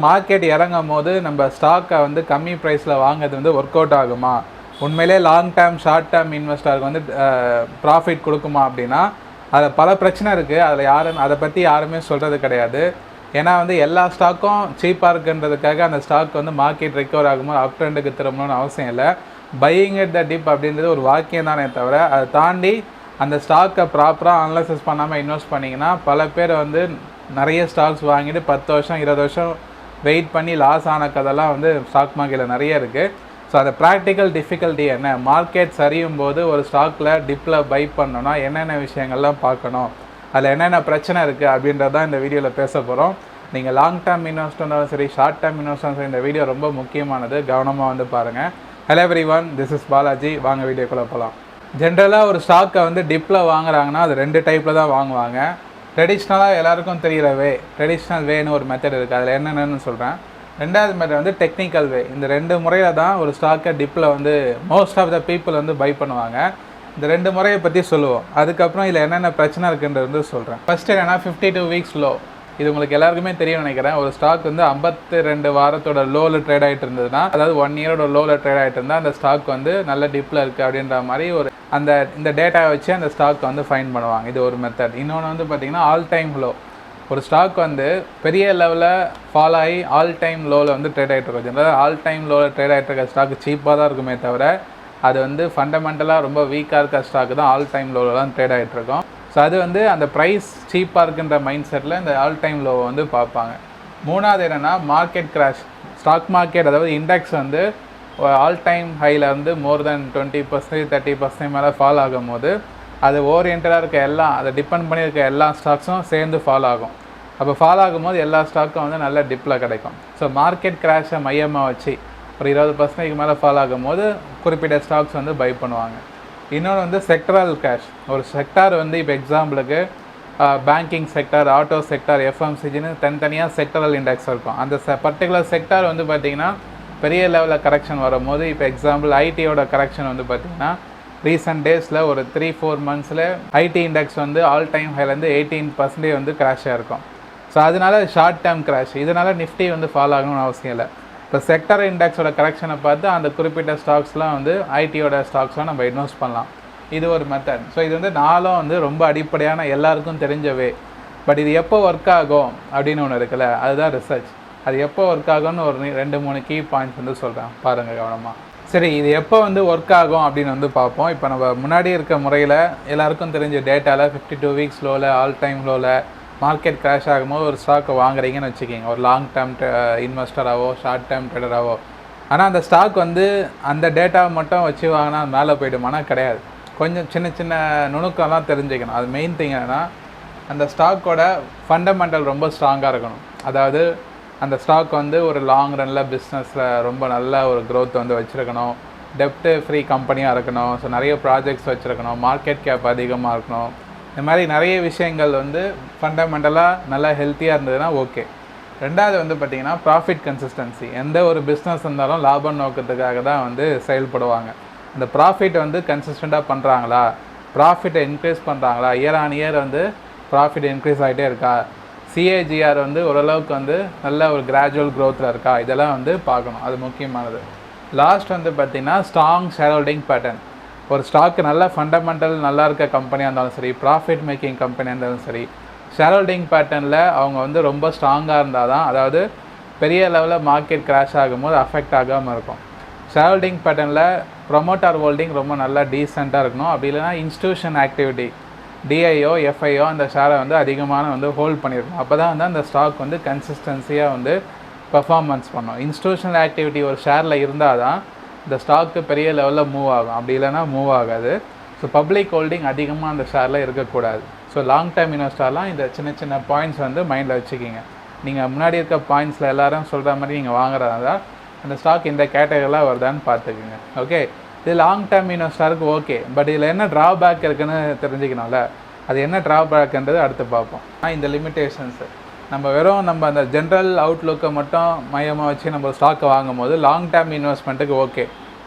Market இறங்கும் போது நம்ம ஸ்டாக்கை வந்து கம்மி ப்ரைஸில் வாங்குறது வந்து ஒர்க் அவுட் ஆகுமா, உண்மையிலே லாங் டேர்ம் ஷார்ட் டேர்ம் இன்வெஸ்டருக்கு வந்து ப்ராஃபிட் கொடுக்குமா அப்படின்னா அதில் பல பிரச்சனை இருக்குது. அதில் அதை பற்றி யாருமே சொல்கிறது கிடையாது. ஏன்னா வந்து எல்லா ஸ்டாக்கும் சீப்பாக இருக்குன்றதுக்காக அந்த ஸ்டாக் வந்து மார்க்கெட் ரெக்கவர் ஆகும்போது அப் ட்ரெண்டுக்கு திரும்பணும்னு அவசியம் இல்லை. பையிங் எட் த டிப் அப்படின்றது ஒரு வாக்கியம் தானே தவிர அதை தாண்டி அந்த ஸ்டாக்கை ப்ராப்பராக அனலைசிஸ் பண்ணாமல் இன்வெஸ்ட் பண்ணிங்கன்னா பல பேர் வந்து நிறைய ஸ்டாக்ஸ் வாங்கிட்டு 10 வருஷம் 20 வருஷம் வெயிட் பண்ணி லாஸ் ஆன கதெல்லாம் வந்து ஸ்டாக் மார்க்கெட்டில் நிறைய இருக்குது. ஸோ அந்த ப்ராக்டிக்கல் டிஃபிகல்ட்டி என்ன, மார்க்கெட் சரியும் போது ஒரு ஸ்டாக்கில் டிப்பில் பை பண்ணணும்னா என்னென்ன விஷயங்கள்லாம் பார்க்கணும், அதில் என்னென்ன பிரச்சனை இருக்குது அப்படின்றதான் இந்த வீடியோவில் பேச போகிறோம். நீங்கள் லாங் டேர்ம் இன்வெஸ்டர்னாலும் சரி ஷார்ட் டேர்ம் இன்வெஸ்டரும் சரி இந்த வீடியோ ரொம்ப முக்கியமானது, கவனமாக வந்து பாருங்கள். Hello everyone, this is Balaji. வாங்க வீடியோக்குள்ளே போகலாம். ஜென்ரலாக ஒரு ஸ்டாக்கை வந்து டிப்பில் வாங்குறாங்கன்னா அது 2 டைப்பில் தான் வாங்குவாங்க. ட்ரெடிஷ்னலாக எல்லாருக்கும் தெரிகிற ட்ரெடிஷ்னல் வேன்னு ஒரு மெத்தட் இருக்குது, அதில் என்னென்னு சொல்கிறேன். ரெண்டாவது மெத்தட் வந்து டெக்னிக்கல் வே. இந்த 2 முறையில் தான் ஒரு ஸ்டாக்கை டிப்பில் வந்து மோஸ்ட் ஆஃப் த பீப்புள் வந்து பை பண்ணுவாங்க. இந்த 2 முறையை பற்றி சொல்லுவோம். அதுக்கப்புறம் இதில் என்னென்ன பிரச்சனை இருக்குன்றது வந்து சொல்கிறேன். ஃபஸ்ட்டு என்னென்னா 52 வீக்ஸ் லோ. இது உங்களுக்கு எல்லாருக்குமே தெரியும் நினைக்கிறேன். ஒரு ஸ்டாக் வந்து 52 வாரத்தோட லோவில் ட்ரேட் ஆகிட்டு இருந்ததுன்னா, அதாவது 1 இயரோட லோவில் ட்ரேட் ஆகிட்டு இருந்தால் அந்த ஸ்டாக் வந்து நல்ல டிப்பில் இருக்குது அப்படின்ற மாதிரி இந்த டேட்டாவை வச்சு அந்த ஸ்டாக் வந்து ஃபைன் பண்ணுவாங்க. இது ஒரு மெத்தட். இன்னொன்று வந்து பார்த்திங்கன்னா ஆல் டைம் லோ. ஒரு ஸ்டாக் வந்து பெரிய லெவலில் ஃபால் ஆகி ஆல் டைம் லோவில் வந்து ட்ரேட் ஆகிட்டு இருக்கும். ஜென்ரலாக ஆல் டைம் லோவில் ட்ரேட் ஆகிட்டு இருக்க ஸ்டாக் சீப்பாக தான் இருக்குமே தவிர அது வந்து ஃபண்டமெண்டலாக ரொம்ப வீக்காக இருக்க ஸ்டாக்கு தான் ஆல் டைம் லோவில் தான் ட்ரேட் ஆகிட்டு இருக்கும். ஸோ அது வந்து அந்த ப்ரைஸ் சீப்பாக இருக்குன்ற மைண்ட் செட்டில் இந்த ஆல் டைம் லோவை வந்து பார்ப்பாங்க. மூணாவது என்னென்னா மார்க்கெட் கிராஷ். ஸ்டாக் மார்க்கெட் அதாவது இண்டெக்ஸ் வந்து ஆல் டைம் ஹையில் வந்து மோர் தென் 20% 30% மேலே ஃபால் ஆகும் போது அது ஓரியன்டாக இருக்க அதை டிபெண்ட் பண்ணியிருக்க எல்லா ஸ்டாக்ஸும் சேர்ந்து ஃபால் ஆகும். அப்போ ஃபால் ஆகும்போது எல்லா ஸ்டாக்கும் வந்து நல்ல டிப்பில் கிடைக்கும். ஸோ மார்க்கெட் கிராஷை மையமாக வச்சு ஒரு 20% மேலே ஃபால் ஆகும்போது குறிப்பிட்ட ஸ்டாக்ஸ் வந்து பை பண்ணுவாங்க. இன்னொன்று வந்து செக்டரல் கேஷ். ஒரு செக்டார் வந்து இப்போ எக்ஸாம்பிளுக்கு பேங்கிங் செக்டார், ஆட்டோ செக்டார், எஃப்எம்சிஜின்னு தனித்தனியாக செக்டரல் இண்டெக்ஸ் இருக்கும். அந்த பர்டிகுலர் செக்டார் வந்து பார்த்திங்கன்னா பெரிய லெவலில் கரெக்ஷன் வரும்போது, இப்போ எக்ஸாம்பிள் ஐடியோட கரெக்ஷன் வந்து பார்த்திங்கன்னா ரீசெண்ட் டேஸில் ஒரு 3-4 மந்த்ஸில் ஐடி இண்டெக்ஸ் வந்து ஆல் டைம் ஹைலேருந்து 18% வந்து கிராஷாக இருக்கும். ஸோ அதனால் ஷார்ட் டேர்ம் கிராஷ். இதனால் நிஃப்டி வந்து ஃபாலோ ஆகணும்னு அவசியம் இல்லை. இப்போ செக்டர் இண்டெக்ஸோட கரெக்ஷனை பார்த்து அந்த குறிப்பிட்ட ஸ்டாக்ஸ்லாம் வந்து ஐடியோட ஸ்டாக்ஸ்லாம் நம்ம இன்வெஸ்ட் பண்ணலாம். இது ஒரு மெத்தட். ஸோ இது வந்து 4 வந்து ரொம்ப அடிப்படையான எல்லாருக்கும் தெரிஞ்சவே. பட் இது எப்போ ஒர்க் ஆகும் அப்படின்னு ஒன்று இருக்குல்ல, அதுதான் ரிசர்ச். அது எப்போ ஒர்க் ஆகும்னு ஒரு 2-3 கீ பாயிண்ட்ஸ் வந்து சொல்கிறேன், பாருங்கள் கவனமாக. சரி, இது எப்போ வந்து ஒர்க் ஆகும் அப்படின்னு வந்து பார்ப்போம். இப்போ நம்ம முன்னாடி இருக்க முறையில் எல்லாருக்கும் தெரிஞ்ச டேட்டாவில் 52 வீக்ஸ் லோவில் ஆல் டைம் லோவில் மார்க்கெட் கிராஷ் ஆகும்போது ஒரு ஸ்டாக்கை வாங்குறீங்கன்னு வச்சுக்கிங்க, ஒரு லாங் டேர்ம் இன்வெஸ்டராகவோ ஷார்ட் டேர்ம் ட்ரேடராகவோ. ஆனால் அந்த ஸ்டாக் வந்து அந்த டேட்டாவை மட்டும் வச்சு வாங்கினா மேலே போய்டுமானா கிடையாது. கொஞ்சம் சின்ன சின்ன நுணுக்கம்லாம் தெரிஞ்சுக்கணும். அது மெயின் திங் என்னென்னா அந்த ஸ்டாக்கோட ஃபண்டமெண்டல் ரொம்ப ஸ்ட்ராங்காக இருக்கணும். அதாவது அந்த ஸ்டாக் வந்து ஒரு லாங் ரனில் பிஸ்னஸில் ரொம்ப நல்ல ஒரு க்ரோத் வந்து வச்சுருக்கணும், டெப்ட்டு ஃப்ரீ கம்பெனியாக இருக்கணும், ஸோ நிறைய ப்ராஜெக்ட்ஸ் வச்சுருக்கணும், மார்க்கெட் கேப் அதிகமாக இருக்கணும். இந்த மாதிரி நிறைய விஷயங்கள் வந்து ஃபண்டமெண்டலாக நல்லா ஹெல்த்தியாக இருந்ததுன்னா ஓகே. ரெண்டாவது வந்து பார்த்திங்கன்னா ப்ராஃபிட் கன்சிஸ்டன்சி. எந்த ஒரு பிஸ்னஸ் இருந்தாலும் லாபம் நோக்கத்துக்காக தான் வந்து செயல்படுவாங்க. அந்த ப்ராஃபிட் வந்து கன்சிஸ்டண்ட்டாக பண்ணுறாங்களா, ப்ராஃபிட்டை இன்க்ரீஸ் பண்ணுறாங்களா, இயர் ஆன் இயர் வந்து ப்ராஃபிட் இன்க்ரீஸ் ஆகிட்டே இருக்கா, சிஏஜிஆர் வந்து ஓரளவுக்கு வந்து நல்ல ஒரு கிராஜுவல் க்ரோத்தில் இருக்கா, இதெல்லாம் வந்து பார்க்கணும். அது முக்கியமானது. லாஸ்ட் வந்து பார்த்திங்கன்னா ஸ்ட்ராங் ஷேர் ஹோல்டிங் பேட்டர்ன். ஒரு ஸ்டாக்கு நல்ல ஃபண்டமெண்டல் நல்லா இருக்க கம்பெனியாக இருந்தாலும் சரி, ப்ராஃபிட் மேக்கிங் கம்பெனியாக இருந்தாலும் சரி, ஷேர் ஹோல்டிங் பேட்டர்னில் அவங்க வந்து ரொம்ப ஸ்ட்ராங்காக இருந்தால் தான், அதாவது பெரிய லெவலில் மார்க்கெட் கிராஷ் ஆகும்போது அஃபெக்ட் ஆகாமல் இருக்கும். ஷேர் ஹோல்டிங் பேட்டர்னில் ப்ரொமோட்டர் ஹோல்டிங் ரொம்ப நல்லா டீசெண்டாக இருக்கணும். அப்படி இல்லைனா இன்ஸ்டியூஷன் ஆக்டிவிட்டி டிஐஓ எஃப்ஐஓ அந்த ஷேரை வந்து அதிகமான வந்து ஹோல்ட் பண்ணியிருக்கணும். அப்போ தான் வந்து அந்த ஸ்டாக் வந்து கன்சிஸ்டன்சியாக வந்து பர்ஃபார்மன்ஸ் பண்ணும். இன்ஸ்டியூஷனல் ஆக்டிவிட்டி ஒரு ஷேரில் இருந்தால் தான் இந்த ஸ்டாக்கு பெரிய லெவலில் மூவ் ஆகும். அப்படி இல்லைனா மூவ் ஆகாது. ஸோ பப்ளிக் ஹோல்டிங் அதிகமாக அந்த ஷேரில் இருக்கக்கூடாது. ஸோ லாங் டேர்ம் இன்வெஸ்டர்லாம் இந்த சின்ன சின்ன பாயிண்ட்ஸ் வந்து மைண்டில் வச்சுக்கிங்க. நீங்கள் முன்னாடி இருக்க பாயிண்ட்ஸில் எல்லோரும் சொல்கிற மாதிரி நீங்கள் வாங்குறதா அந்த ஸ்டாக் இந்த கேட்டகரியில் வருதான்னு பார்த்துக்குங்க. ஓகே, இது லாங் டேர்ம் இன்வெஸ்டருக்கு ஓகே. பட் இதில் என்ன ட்ராபேக் இருக்குன்னு தெரிஞ்சுக்கணும்ல, அது என்ன ட்ராபேக்ன்றது அடுத்து பார்ப்போம். இந்த லிமிட்டேஷன்ஸு நம்ம அந்த ஜென்ரல் அவுட்லுக்கை மட்டும் மையமாக வச்சு நம்ம ஸ்டாக்கை வாங்கும் போது லாங் டேர்ம் இன்வெஸ்ட்மெண்ட்டுக்கு ஓகே.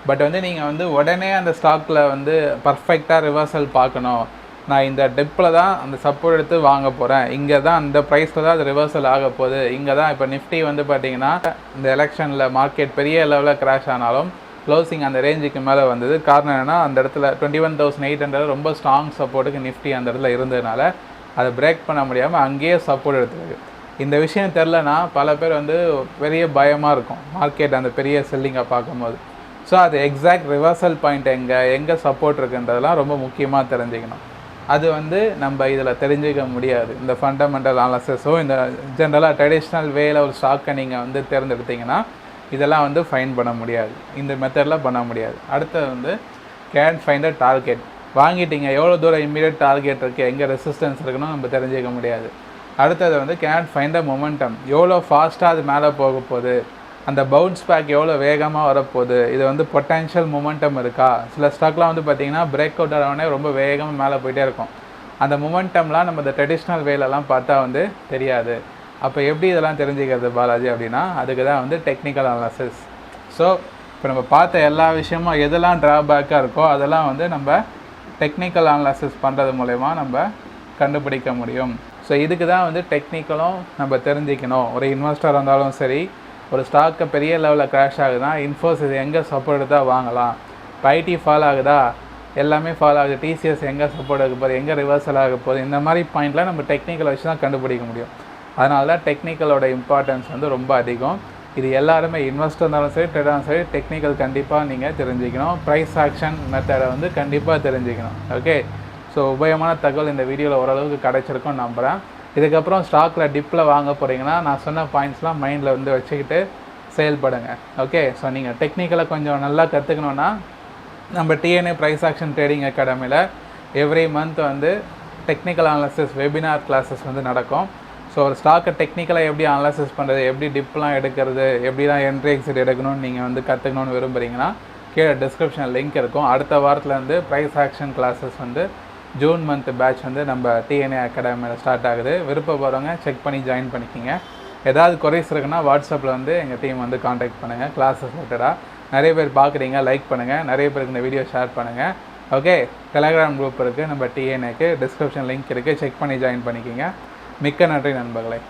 பட் வந்து நீங்கள் வந்து உடனே அந்த ஸ்டாக்கில் வந்து பர்ஃபெக்டாக ரிவர்சல் பார்க்கணும், நான் இந்த டிப்பில் தான் அந்த சப்போர்ட் எடுத்து வாங்க போகிறேன், இங்கே தான் அந்த ப்ரைஸில் தான் அது ரிவர்சல் ஆக போகுது, இங்கே தான் இப்போ நிஃப்டி வந்து பார்த்திங்கன்னா இந்த எலெக்ஷனில் மார்க்கெட் பெரிய லெவலில் கிராஷ் ஆனாலும் க்ளோசிங் அந்த ரேஞ்சுக்கு மேலே வந்தது. காரணம் என்னென்னா அந்த இடத்துல 21,800 ரொம்ப ஸ்ட்ராங் சப்போர்ட்டுக்கு நிஃப்டி அந்த இடத்துல இருந்ததுனால அதை பிரேக் பண்ண முடியாமல் அங்கேயே சப்போர்ட் எடுத்துருக்கு. இந்த விஷயம் தெரிலனா பல பேர் வந்து பெரிய பயமாக இருக்கும் மார்க்கெட் அந்த பெரிய செல்லிங்கை பார்க்கும்போது. ஸோ அது எக்ஸாக்ட் ரிவர்சல் பாயிண்ட் எங்கே சப்போர்ட் இருக்குன்றதெல்லாம் ரொம்ப முக்கியமாக தெரிஞ்சுக்கணும். அது வந்து நம்ம இதில் தெரிஞ்சிக்க முடியாது. இந்த ஃபண்டமெண்டல் அனாலிசிஸோ இந்த ஜென்ரலாக ட்ரெடிஷ்னல் வேல ஒரு ஸ்டாக்கை நீங்கள் வந்து தேர்ந்தெடுத்திங்கன்னா இதெல்லாம் வந்து ஃபைன் பண்ண முடியாது, இந்த மெத்தடில் பண்ண முடியாது. அடுத்தது வந்து கேன் ஃபைண்ட் அ டார்கெட். வாங்கிட்டீங்க, எவ்வளோ தூரம் இம்மீடியட் டார்கெட் இருக்குது, எங்கே ரெசிஸ்டன்ஸ் இருக்குன்னு நம்ம தெரிஞ்சிக்க முடியாது. அடுத்தது வந்து கேன் ஃபைண்ட் அ மொமெண்டம். எவ்வளோ ஃபாஸ்ட்டாக அது மேலே போக போகுது, அந்த பவுன்ஸ் பேக் எவ்வளோ வேகமாக வரப்போகுது, இது வந்து பொட்டென்ஷியல் மொமெண்டம் இருக்கா. சில ஸ்டாக்லாம் வந்து பார்த்திங்கன்னா பிரேக் அவுட் ஆனவொடனே ரொம்ப வேகமாக மேலே போயிட்டே இருக்கும். அந்த மொமெண்டம்லாம் நம்ம இந்த ட்ரெடிஷ்னல் வேலெல்லாம் பார்த்தா வந்து தெரியாது. அப்போ எப்படி இதெல்லாம் தெரிஞ்சுக்கிறது பாலாஜி அப்படின்னா, அதுக்கு தான் வந்து டெக்னிக்கல் அனாலிசிஸ். ஸோ இப்போ நம்ம பார்த்த எல்லா விஷயமும் எதெல்லாம் ட்ராபேக்காக இருக்கோ அதெல்லாம் வந்து நம்ம டெக்னிக்கல் அனாலிசிஸ் பண்ணுறது மூலயமா நம்ம கண்டுபிடிக்க முடியும். ஸோ இதுக்கு தான் வந்து டெக்னிக்கலும் நம்ம தெரிஞ்சிக்கணும். ஒரு இன்வெஸ்டர் இருந்தாலும் சரி, ஒரு ஸ்டாக்கை பெரிய லெவலில் கிராஷ் ஆகுதுன்னா இன்ஃபோசிஸ் எங்கே சப்போர்ட் எடுத்தால் வாங்கலாம், இப்போ ஐடி ஃபால் ஆகுதா, எல்லாமே ஃபால் ஆகுது, டிசிஎஸ் எங்கே சப்போர்ட் ஆக போகுது, எங்கே ரிவர்சல் ஆக போகுது, இந்த மாதிரி பாயிண்ட்லாம் நம்ம டெக்னிக்கலை வச்சு தான் கண்டுபிடிக்க முடியும். அதனால தான் டெக்னிக்கலோட இம்பார்ட்டன்ஸ் வந்து ரொம்ப அதிகம். இது எல்லாருமே இன்வெஸ்டர் இருந்தாலும் சரி, ட்ரேடர் இருந்தாலும் சரி, டெக்னிக்கல் கண்டிப்பாக நீங்கள் தெரிஞ்சுக்கணும். ப்ரைஸ் ஆக்ஷன் மெத்தடை வந்து கண்டிப்பாக தெரிஞ்சுக்கணும். ஓகே, ஸோ உபயோகமான தகவல் இந்த வீடியோவில் ஓரளவுக்கு கிடைச்சிருக்கும்னு நம்புகிறேன். இதுக்கப்புறம் ஸ்டாக்கில் டிப்பில் வாங்க போகிறீங்கன்னா நான் சொன்ன பாயிண்ட்ஸ்லாம் மைண்டில் வந்து வச்சுக்கிட்டு செயல்படுங்க. ஓகே, ஸோ நீங்கள் டெக்னிக்கலை கொஞ்சம் நல்லா கற்றுக்கணுன்னா நம்ம டிஎன்ஏ ப்ரைஸ் ஆக்ஷன் ட்ரேடிங் அகாடமியில் எவ்ரி மந்த் வந்து டெக்னிக்கல் அனாலிசிஸ் வெபினார் கிளாஸஸ் வந்து நடக்கும். ஸோ ஒரு ஸ்டாக்கை டெக்னிக்கலாக எப்படி அனாலிசிஸ் பண்ணுறது, எப்படி டிப்லாம் எடுக்கிறது, எப்படிலாம் என்ட்ரி எக்ஸிட் எடுக்கணும்னு நீங்கள் வந்து கற்றுக்கணுன்னு விரும்புகிறீங்கன்னா கீழே டிஸ்கிரிப்ஷன் லிங்க் இருக்கும். அடுத்த வாரத்தில் வந்து ப்ரைஸ் ஆக்ஷன் கிளாஸஸ் வந்து ஜூன் மந்த் பேட்ச் வந்து நம்ம டிஎன்ஏ அகாடமியில் ஸ்டார்ட் ஆகுது. விருப்பப்படுறவங்க செக் பண்ணி ஜாயின் பண்ணிக்கிங்க. ஏதாவது குறைஸ் இருக்குன்னா வாட்ஸ்அப்பில் வந்து எங்கள் டீம் வந்து காண்டாக்ட் பண்ணுங்கள். கிளாஸஸ் ரிலேட்டடாக நிறைய பேர் பார்க்குறீங்க, லைக் பண்ணுங்கள், நிறைய பேருக்கு இந்த வீடியோ ஷேர் பண்ணுங்கள். ஓகே, டெலகிராம் குரூப் இருக்குது நம்ம டிஎன்ஏக்கு, டிஸ்கிரிப்ஷன் லிங்க் இருக்குது, செக் பண்ணி ஜாயின் பண்ணிக்கிங்க. மிக்க நன்றி நண்பர்களே.